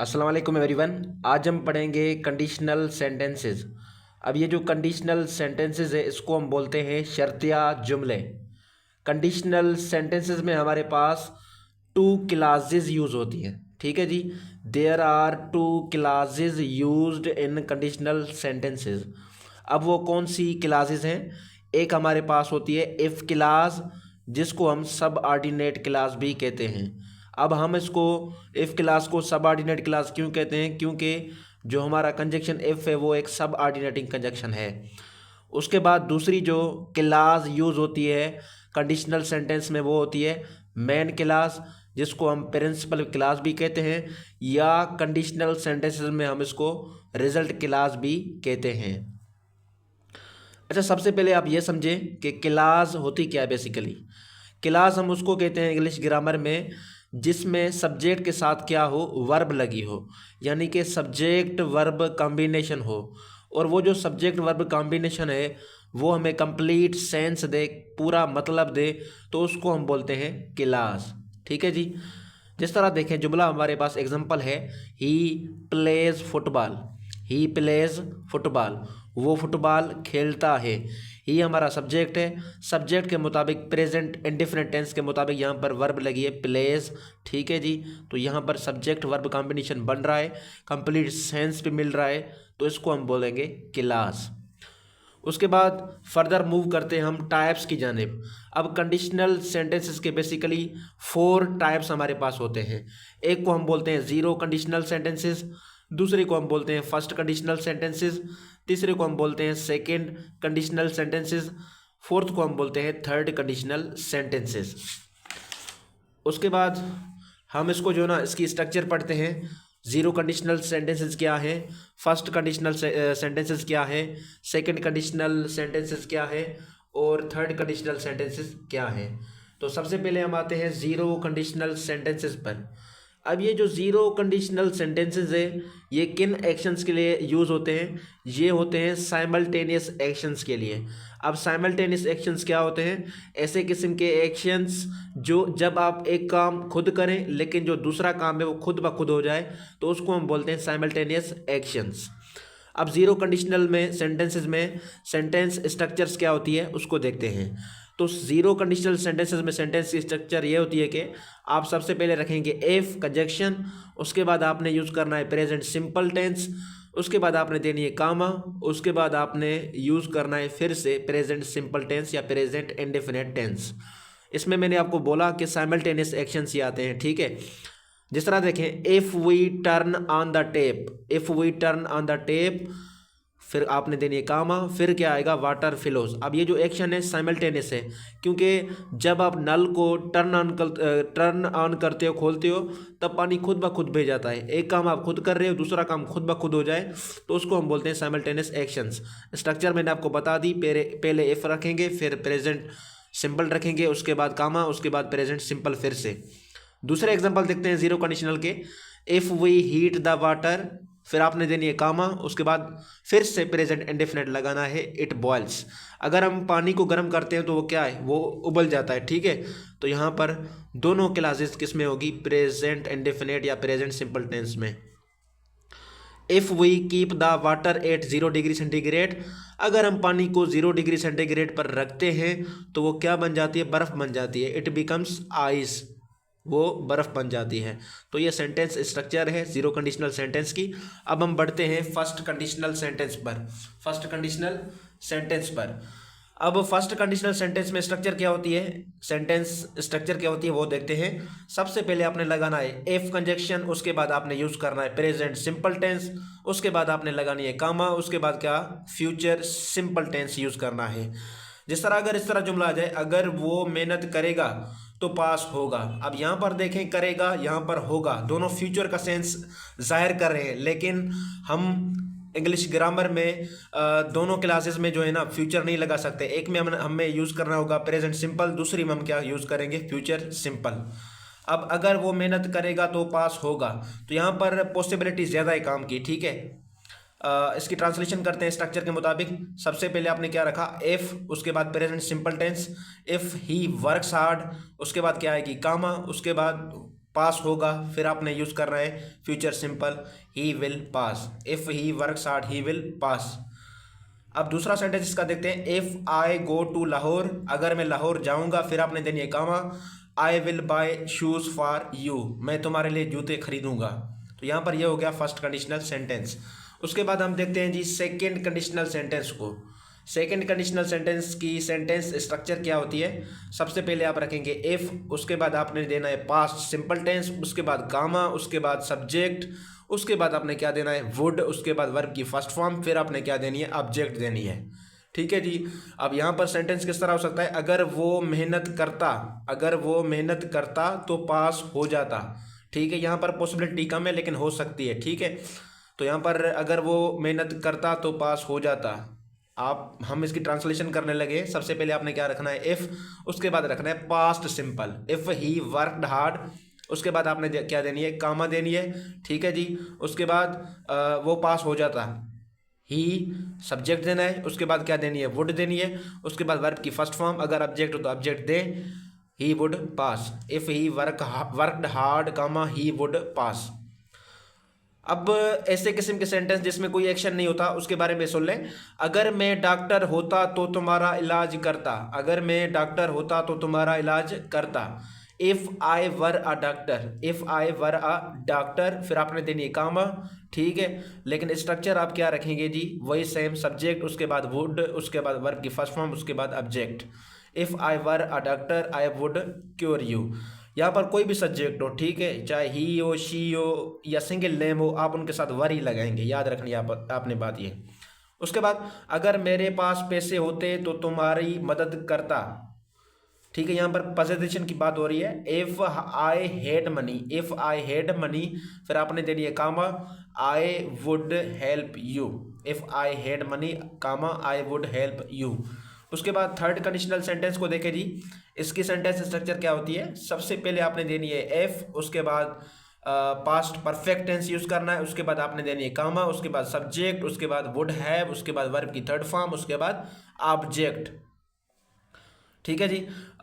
अस्सलाम वालेकुम एवरीवन। आज हम पढ़ेंगे कंडीशनल सेंटेंसेस। अब ये जो कंडीशनल सेंटेंसेस है इसको हम बोलते हैं शर्तिया जुमले। कंडीशनल सेंटेंसेस में हमारे पास टू क्लासेस यूज़ होती हैं। ठीक है जी, there are two classes used in conditional sentences. अब वो कौन सी क्लासेस हैं? एक हमारे पास होती है इफ़ क्लास, जिसको हम सब ऑर्डिनेट क्लास भी कहते हैं। अब हम इसको इफ़ क्लास को सब ऑर्डिनेट क्लास क्यों कहते हैं? क्योंकि जो हमारा कंजक्शन इफ़ है वो एक सब ऑर्डिनेटिंग कंजक्शन है। उसके बाद दूसरी जो क्लास यूज़ होती है कंडीशनल सेंटेंस में वो होती है मेन क्लास, जिसको हम प्रिंसिपल क्लास भी कहते हैं, या कंडीशनल सेंटेंसेस में हम इसको रिजल्ट क्लास भी कहते हैं। अच्छा, सबसे पहले आप ये समझें कि क्लास होती क्या है। बेसिकली क्लास हम उसको कहते हैं इंग्लिश ग्रामर में जिसमें सब्जेक्ट के साथ क्या हो, वर्ब लगी हो, यानी कि सब्जेक्ट वर्ब कॉम्बिनेशन हो। और वो जो सब्जेक्ट वर्ब कॉम्बिनेशन है वो हमें कंप्लीट सेंस दे, पूरा मतलब दे, तो उसको हम बोलते हैं क्लास। ठीक है जी। जिस तरह देखें जुमला हमारे पास एग्जांपल है, he plays football. He plays football, वो फुटबॉल खेलता है। ही हमारा सब्जेक्ट है, सब्जेक्ट के मुताबिक प्रेजेंट इंडिफिनिट टेंस के मुताबिक यहाँ पर वर्ब लगी है प्लेज। ठीक है जी, तो यहाँ पर सब्जेक्ट वर्ब कॉम्बिनेशन बन रहा है, कंप्लीट सेंस भी मिल रहा है, तो इसको हम बोलेंगे क्लास। उसके बाद फर्दर मूव करते हैं हम टाइप्स की जानिब। अब कंडीशनल सेंटेंसेस के बेसिकली 4 टाइप्स हमारे पास होते हैं। एक को हम बोलते हैं ज़ीरो कंडीशनल सेंटेंसेस, दूसरे को हम बोलते हैं फर्स्ट कंडीशनल सेंटेंसेस, तीसरे को हम बोलते हैं सेकंड कंडीशनल सेंटेंसेस, फोर्थ को हम बोलते हैं थर्ड कंडीशनल सेंटेंसेस। उसके बाद हम इसको जो ना इसकी स्ट्रक्चर पढ़ते हैं। ज़ीरो कंडीशनल सेंटेंसेस क्या है, फर्स्ट कंडीशनल सेंटेंसेस क्या है, सेकंड कंडीशनल सेंटेंसेस क्या है, और थर्ड कंडीशनल सेंटेंसेस क्या है। तो सबसे पहले हम आते हैं ज़ीरो कंडीशनल सेंटेंसेस पर। अब ये जो ज़ीरो कंडीशनल सेंटेंसेस है ये किन एक्शंस के लिए यूज़ होते हैं? ये होते हैं साइमल्टेनियस एक्शंस के लिए। अब साइमल्टेनियस एक्शंस क्या होते हैं? ऐसे किस्म के एक्शंस जो जब आप एक काम खुद करें लेकिन जो दूसरा काम है वो खुद ब खुद हो जाए, तो उसको हम बोलते हैं साइमल्टेनियस एक्शंस। अब ज़ीरो कंडीशनल में सेंटेंसेस में सेंटेंस स्ट्रक्चर्स क्या होती है उसको देखते हैं। तो ज़ीरो कंडीशनल सेंटेंसेस में सेंटेंस की स्ट्रक्चर ये होती है कि आप सबसे पहले रखेंगे इफ़ कंजक्शन, उसके बाद आपने यूज़ करना है प्रेजेंट सिंपल टेंस, उसके बाद आपने देनी है कामा, उसके बाद आपने यूज़ करना है फिर से प्रेजेंट सिंपल टेंस या प्रेजेंट इंडेफिनिट टेंस। इसमें मैंने आपको बोला कि साइमल्टेनियस एक्शंस ही आते हैं। ठीक है, जिस तरह देखें if we turn on the tape, if we turn on the tape, फिर आपने देनी है कामा, फिर क्या आएगा वाटर फ्लोज। अब ये जो एक्शन है साइमल्टेनियस है, क्योंकि जब आप नल को टर्न ऑन करते हो, खोलते हो, तब पानी खुद ब खुद बह जाता है। एक काम आप खुद कर रहे हो, दूसरा काम खुद ब खुद हो जाए, तो उसको हम बोलते हैं साइमल्टेनियस एक्शंस। स्ट्रक्चर मैंने आपको बता दी, पहले इफ़ रखेंगे, फिर प्रेजेंट सिंपल रखेंगे, उसके बाद कामा, उसके बाद प्रेजेंट सिंपल फिर से। दूसरे एग्जांपल देखते हैं ज़ीरो कंडीशनल के। If we heat the water, फिर आपने देनी है कामा, उसके बाद फिर से प्रेजेंट इंडेफिनिट लगाना है इट बॉयल्स। अगर हम पानी को गर्म करते हैं तो वो क्या है, वो उबल जाता है। ठीक है, तो यहाँ पर दोनों क्लासेस किस में होगी, प्रेजेंट इंडेफिनिट या प्रेजेंट सिंपल टेंस में। If we keep the water at 0 degree centigrade, अगर हम पानी को 0 डिग्री सेंटीग्रेड पर रखते हैं तो वो क्या बन जाती है, बर्फ़ बन जाती है। इट बिकम्स आइस, वो बर्फ़ बन जाती है। तो ये सेंटेंस स्ट्रक्चर है ज़ीरो कंडीशनल सेंटेंस की। अब हम बढ़ते हैं फर्स्ट कंडीशनल सेंटेंस पर। फर्स्ट कंडीशनल सेंटेंस पर अब फर्स्ट कंडीशनल सेंटेंस में स्ट्रक्चर क्या होती है, सेंटेंस स्ट्रक्चर क्या होती है वो देखते हैं। सबसे पहले आपने लगाना है एफ कंजक्शन, उसके बाद आपने यूज़ करना है प्रेजेंट सिंपल टेंस, उसके बाद आपने लगानी है कामा, उसके बाद क्या, फ्यूचर सिंपल टेंस यूज़ करना है। जिस तरह अगर इस तरह जुमला आ जाए, अगर वो मेहनत करेगा तो पास होगा। अब यहाँ पर देखें करेगा, यहाँ पर होगा, दोनों फ्यूचर का सेंस जाहिर कर रहे हैं, लेकिन हम इंग्लिश ग्रामर में दोनों क्लासेस में जो है ना फ्यूचर नहीं लगा सकते। एक में हमें यूज़ करना होगा प्रेजेंट सिंपल, दूसरी में हम क्या यूज़ करेंगे, फ्यूचर सिंपल। अब अगर वो मेहनत करेगा तो पास होगा, तो यहाँ पर पॉसिबिलिटी ज़्यादा है काम की। ठीक है, इसकी ट्रांसलेशन करते हैं स्ट्रक्चर के मुताबिक। सबसे पहले आपने क्या रखा, इफ़, उसके बाद present simple tense, if he works hard, उसके बाद क्या आएगी कामा, उसके बाद पास होगा, फिर आपने यूज़ करना है future simple, he will pass. If he works hard he will pass. अब दूसरा सेंटेंस इसका देखते हैं, if I go to Lahore, अगर मैं लाहौर जाऊंगा, फिर आपने देनी है comma, I will buy shoes for you, मैं तुम्हारे लिए जूते खरीदूंगा। तो यहाँ पर यह हो गया फर्स्ट कंडीशनल सेंटेंस। उसके बाद हम देखते हैं जी सेकेंड कंडीशनल सेंटेंस को। सेकेंड कंडीशनल सेंटेंस की सेंटेंस स्ट्रक्चर क्या होती है, सबसे पहले आप रखेंगे इफ़, उसके बाद आपने देना है पास्ट सिंपल टेंस, उसके बाद कामा, उसके बाद सब्जेक्ट, उसके बाद आपने क्या देना है वुड, उसके बाद वर्ब की फर्स्ट फॉर्म, फिर आपने क्या देनी है ऑब्जेक्ट देनी है। ठीक है जी। अब यहाँ पर सेंटेंस किस तरह हो सकता है, अगर वो मेहनत करता, अगर वो मेहनत करता तो पास हो जाता। ठीक है, यहाँ पर पॉसिबिलिटी कम है लेकिन हो सकती है। ठीक है, तो यहाँ पर अगर वो मेहनत करता तो पास हो जाता। हम इसकी ट्रांसलेशन करने लगे, सबसे पहले आपने क्या रखना है इफ़, उसके बाद रखना है past simple, if he worked hard, उसके बाद आपने क्या देनी है कामा देनी है। ठीक है जी। उसके बाद वो पास हो जाता, ही सब्जेक्ट देना है, उसके बाद क्या देनी है वुड देनी है, उसके बाद वर्ब की फर्स्ट फॉर्म, अगर ऑब्जेक्ट हो तो ऑब्जेक्ट दे, he would pass. If he worked hard comma he would pass. अब ऐसे किस्म के सेंटेंस जिसमें कोई एक्शन नहीं होता उसके बारे में सुन लें। अगर मैं डॉक्टर होता तो तुम्हारा इलाज करता, अगर मैं डॉक्टर होता तो तुम्हारा इलाज करता। If I were a doctor, if I were a doctor, फिर आपने देनी है कामा। ठीक है, लेकिन स्ट्रक्चर आप क्या रखेंगे जी, वही सेम, सब्जेक्ट, उसके बाद वुड, उसके बाद वर्ब की फर्स्ट फॉर्म, उसके बाद object. If I were a doctor I would cure you. यहाँ पर कोई भी सब्जेक्ट हो, ठीक है, चाहे ही हो, शी हो या सिंगल नेम हो, आप उनके साथ वर ही लगाएंगे, याद रखनी यहाँ पर आपने बात ये। उसके बाद अगर मेरे पास पैसे होते तो तुम्हारी मदद करता। ठीक है, यहाँ पर पोजीशन की बात हो रही है। If I had money, if I had money, फिर आपने देनी है comma, I would help you. If I had money comma I would help you. उसके बाद थर्ड कंडीशनल सेंटेंस को देखें जी, इसकी सेंटेंस स्ट्रक्चर क्या होती है, सबसे पहले आपने देनी है एफ, उसके बाद पास्ट परफेक्ट टेंस यूज करना है, उसके बाद आपने देनी है कामा, उसके बाद सब्जेक्ट, उसके बाद वुड हैव, उसके बाद वर्ब की थर्ड फॉर्म, उसके बाद ऑब्जेक्ट। ठीक है जी।